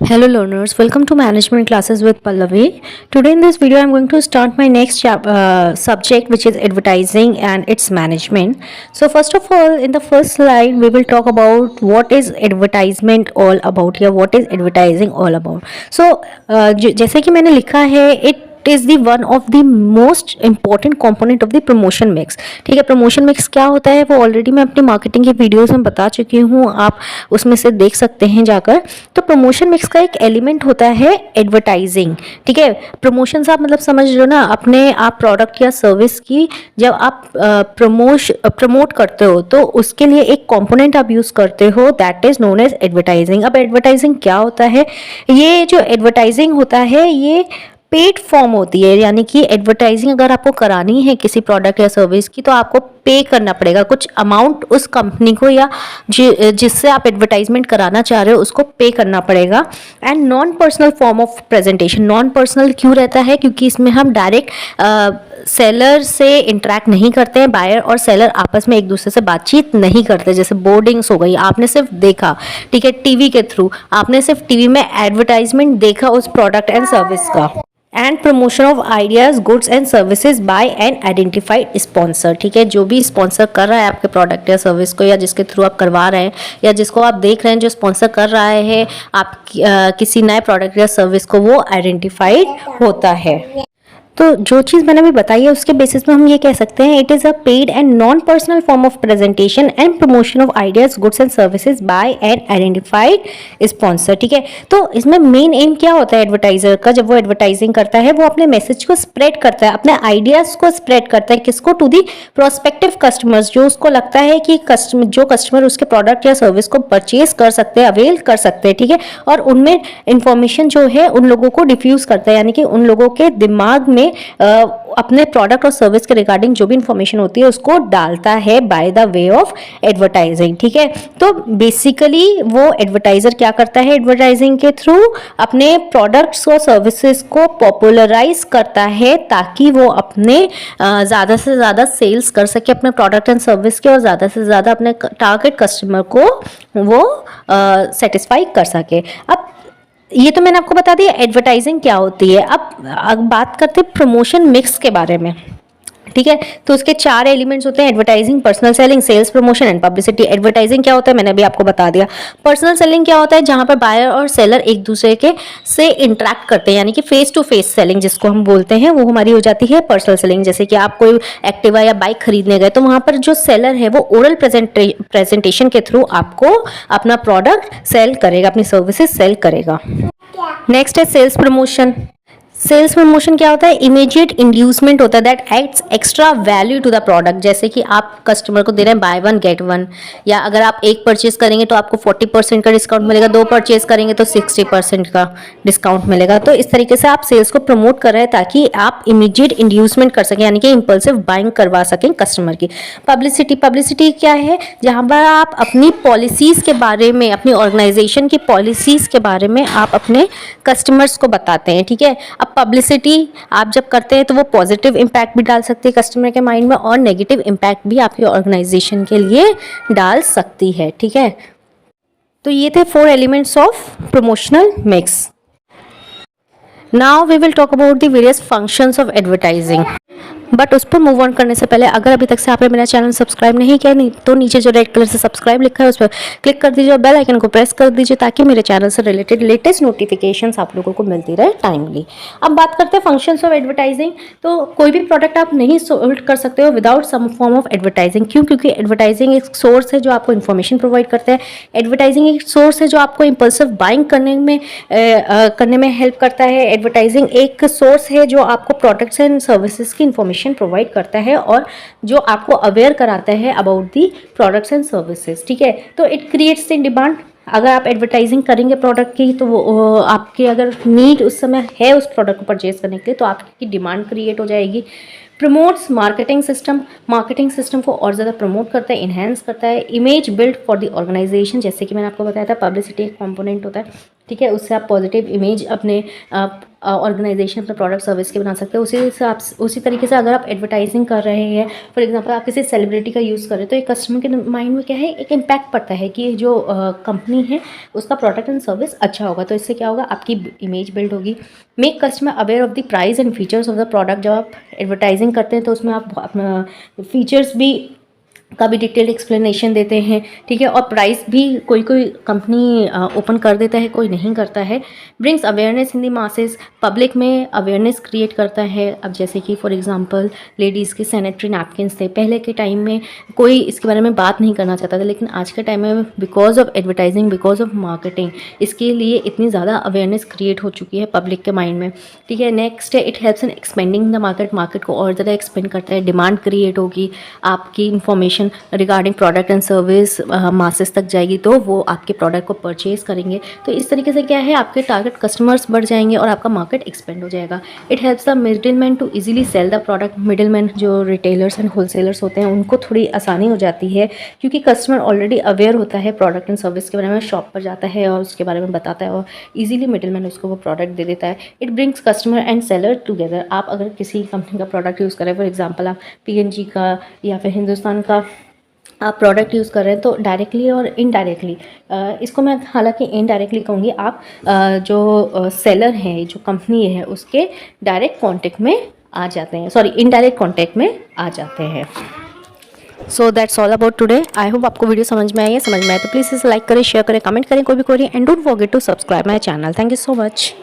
Hello learners, welcome to Management Classes with Pallavi. Today in this video I'm going to start my next subject, which is advertising and its management. So first of all, in the first slide we will talk about what is advertisement all about here, what is advertising all about. So जैसे कि मैंने लिखा है, it is the one of the most important component of the promotion mix. ठीक है, promotion mix क्या होता है वो ऑलरेडी मैं अपनी मार्केटिंग की वीडियोस में बता चुकी हूँ, आप उसमें से देख सकते हैं जाकर। तो प्रमोशन मिक्स का एक एलिमेंट होता है एडवर्टाइजिंग। ठीक है, प्रमोशन से आप मतलब समझ लो ना, अपने आप प्रोडक्ट या सर्विस की जब आप प्रमोट करते हो तो उसके लिए एक कंपोनेंट आप यूज़ करते हो, that is known as advertising. अब एडवर्टाइजिंग क्या होता है? ये जो एडवर्टाइजिंग होता है ये पेड फॉर्म होती है, यानी कि एडवर्टाइजिंग अगर आपको करानी है किसी प्रोडक्ट या सर्विस की तो आपको पे करना पड़ेगा कुछ अमाउंट उस कंपनी को, या जिससे आप एडवर्टाइजमेंट कराना चाह रहे हो उसको पे करना पड़ेगा। And non personal form of presentation. Non personal क्यों रहता है? क्योंकि इसमें हम डायरेक्ट सेलर से इंटरेक्ट नहीं करते हैं, बायर और सेलर आपस में एक दूसरे से बातचीत नहीं करते। जैसे बोर्डिंग्स हो गई, आपने सिर्फ देखा, ठीक है, टीवी के थ्रू आपने सिर्फ टीवी में एडवर्टाइजमेंट देखा उस प्रोडक्ट एंड सर्विस का। And promotion of ideas, goods and services by an identified sponsor. ठीक है, जो भी स्पॉन्सर कर रहा है आपके प्रोडक्ट या सर्विस को, या जिसके थ्रू आप करवा रहे हैं, या जिसको आप देख रहे हैं जो स्पॉन्सर कर रहा है आप किसी नए प्रोडक्ट या सर्विस को, वो आइडेंटिफाइड होता है। तो जो चीज़ मैंने अभी बताई है उसके बेसिस में हम ये कह सकते हैं, it is a paid and non personal form of presentation and promotion of ideas, goods and services by an identified sponsor. ठीक है, तो इसमें मेन एम क्या होता है एडवर्टाइजर का? जब वो एडवर्टाइजिंग करता है वो अपने मैसेज को स्प्रेड करता है, अपने आइडियाज़ को स्प्रेड करता है। किसको? टू दी प्रोस्पेक्टिव कस्टमर्स, जो उसको लगता है कि जो कस्टमर उसके प्रोडक्ट या सर्विस को परचेज कर सकते हैं, अवेल कर सकते हैं। ठीक है, और उनमें इंफॉर्मेशन जो है उन लोगों को डिफ्यूज करता है, यानी कि उन लोगों के दिमाग में अपने प्रोडक्ट और सर्विस के रिगार्डिंग जो भी इंफॉर्मेशन होती है उसको डालता है by the way of advertising. ठीक है, तो बेसिकली वो एडवर्टाइजर क्या करता है? एडवर्टाइजिंग के थ्रू अपने प्रोडक्ट्स और सर्विसेज को पॉपुलराइज करता है ताकि वो अपने ज़्यादा से ज़्यादा सेल्स कर सके अपने प्रोडक्ट एंड सर्विस के, और ज़्यादा से ज़्यादा अपने टारगेट कस्टमर को वो सेटिस्फाई कर सके। अब ये तो मैंने आपको बता दिया एडवर्टाइजिंग क्या होती है। अब बात करते हैं प्रमोशन मिक्स के बारे में। ठीक है, तो उसके 4 एलिमेंट्स होते हैं: advertising, personal selling, sales promotion and publicity. Advertising क्या होता है मैंने अभी आपको बता दिया। पर्सनल सेलिंग क्या होता है? जहां पर बायर और सेलर एक दूसरे के से इंटरेक्ट करते हैं, यानी कि फेस टू फेस सेलिंग जिसको हम बोलते हैं, वो हमारी हो जाती है पर्सनल सेलिंग। जैसे कि आप कोई एक्टिवा या बाइक खरीदने गए तो वहां पर जो सेलर है वो ओरल प्रेजेंटेशन के थ्रू आपको अपना प्रोडक्ट सेल करेगा, अपनी सर्विसेज सेल करेगा। नेक्स्ट है सेल्स प्रमोशन। सेल्स प्रमोशन क्या होता है? इमीडिएट इंड्यूसमेंट होता है that adds extra value to the product. जैसे कि आप कस्टमर को दे रहे हैं बाय वन गेट वन, या अगर आप एक परचेज करेंगे तो आपको 40% का डिस्काउंट मिलेगा, 2 परचेज करेंगे तो 60% का डिस्काउंट मिलेगा। तो इस तरीके से आप सेल्स को प्रमोट कर रहे हैं ताकि आप इमीडिएट इंड्यूसमेंट कर सकें, यानी कि इंपल्सिव बाइंग करवा सकें कस्टमर की। पब्लिसिटी, पब्लिसिटी क्या है? जहाँ पर आप अपनी पॉलिसीज़ के बारे में, अपनी ऑर्गेनाइजेशन की पॉलिसीज़ के बारे में आप अपने कस्टमर्स को बताते हैं। ठीक है, पब्लिसिटी आप जब करते हैं तो वो पॉजिटिव इम्पैक्ट भी डाल सकती है कस्टमर के माइंड में, और नेगेटिव इम्पैक्ट भी आपकी ऑर्गेनाइजेशन के लिए डाल सकती है। ठीक है, तो ये थे 4 elements of promotional mix. Now we will talk about the various functions of advertising. But उस पर मूव ऑन करने से पहले अगर अभी तक से आपने मेरा चैनल सब्सक्राइब नहीं किया तो नीचे जो रेड कलर से सब्सक्राइब लिखा है उस पर क्लिक कर दीजिए और बेल आइकन को प्रेस कर दीजिए ताकि मेरे चैनल से रिलेटेड लेटेस्ट नोटिफिकेशंस आप लोगों को मिलती रहे टाइमली। अब बात करते हैं फंक्शंस ऑफ एडवर्टाइजिंग। तो कोई भी प्रोडक्ट आप नहीं सोल्ड कर सकते हो without some form of advertising. क्यों? क्योंकि एडवर्टाइजिंग एक सोर्स है जो आपको इन्फॉर्मेशन प्रोवाइड करता है। एडवर्टाइजिंग एक सोर्स है जो आपको इम्पल्सिव बाइंग करने में हेल्प करता है। एडवर्टाइजिंग एक सोर्स है जो आपको प्रोडक्ट्स एंड सर्विसेज की इन्फॉर्मेशन प्रोवाइड करता है और जो आपको अवेयर कराता है about the products and services. ठीक है, तो इट क्रिएट्स द डिमांड। अगर आप एडवर्टाइजिंग करेंगे प्रोडक्ट की तो वो आपकी अगर नीड उस समय है उस प्रोडक्ट को परचेज करने के लिए तो आपकी डिमांड क्रिएट हो जाएगी। प्रमोट्स मार्केटिंग सिस्टम को और ज़्यादा प्रमोट करता है, इन्हेंस करता है। Image build for the organisation, जैसे कि मैंने आपको बताया था पब्लिसिटी एक कॉम्पोनेंट होता है। ठीक है, उससे आप पॉजिटिव इमेज अपने ऑर्गेनाइजेशन अपना प्रोडक्ट सर्विस के बना सकते हैं। उसी तरीके से अगर आप एडवर्टाइजिंग कर रहे हैं, फॉर एग्जांपल आप किसी सेलिब्रिटी का यूज़ कर रहे हैं, तो एक कस्टमर के माइंड में क्या है, एक इम्पैक्ट पड़ता है कि जो कंपनी है उसका प्रोडक्ट एंड सर्विस अच्छा होगा। तो इससे क्या होगा, आपकी इमेज बिल्ड होगी। Make customer aware of the price and features of the product. जब आप एडवर्टाइजिंग करते हैं तो उसमें आप अपना फीचर्स भी का भी डिटेल एक्सप्लेनेशन देते हैं, ठीक है। और प्राइस भी कोई कोई कंपनी ओपन कर देता है, कोई नहीं करता है। Brings awareness in the masses, public में अवेयरनेस क्रिएट करता है। अब जैसे कि फॉर एग्जांपल लेडीज़ के सैनिटरी नैपकिन्स थे, पहले के टाइम में कोई इसके बारे में बात नहीं करना चाहता था, लेकिन आज के टाइम में because of advertising, because of marketing, इसके लिए इतनी ज़्यादा अवेयरनेस क्रिएट हो चुकी है पब्लिक के माइंड में, ठीक है। नेक्स्ट है, it helps in expanding the market को और ज़्यादा एक्सपेंड करता है। डिमांड क्रिएट होगी, आपकी information regarding product and service masses तक जाएगी, तो वो आपके प्रोडक्ट को परचेज करेंगे। तो इस तरीके से क्या है, आपके टारगेट कस्टमर्स बढ़ जाएंगे और आपका मार्केट एक्सपेंड हो जाएगा। It helps the middle man to easily sell the product. Middle man जो रिटेलर्स एंड होलसेलर्स होते हैं उनको थोड़ी आसानी हो जाती है, क्योंकि कस्टमर ऑलरेडी अवेयर होता है प्रोडक्ट एंड सर्विस के बारे में, शॉप पर जाता है और उसके बारे में बताता है और ईजिली मिडिल मैन उसको वो प्रोडक्ट दे देता है। It brings customer and seller together. आप अगर किसी कंपनी का प्रोडक्ट यूज़ करें, फॉर एग्जाम्पल आप PNG का या फिर हिंदुस्तान का आप प्रोडक्ट यूज़ कर रहे हैं, तो डायरेक्टली और इनडायरेक्टली, इसको मैं हालांकि इनडायरेक्टली कहूँगी, आप जो सेलर हैं, जो कंपनी है, उसके डायरेक्ट कांटेक्ट में आ जाते हैं, सॉरी इनडायरेक्ट कांटेक्ट में आ जाते हैं। So that's all about today. I hope आपको वीडियो समझ में आई है। समझ में आए तो प्लीज़ इसे लाइक करें, शेयर करें, कमेंट करें, कोई भी query, and don't forget to subscribe my channel. Thank you so much.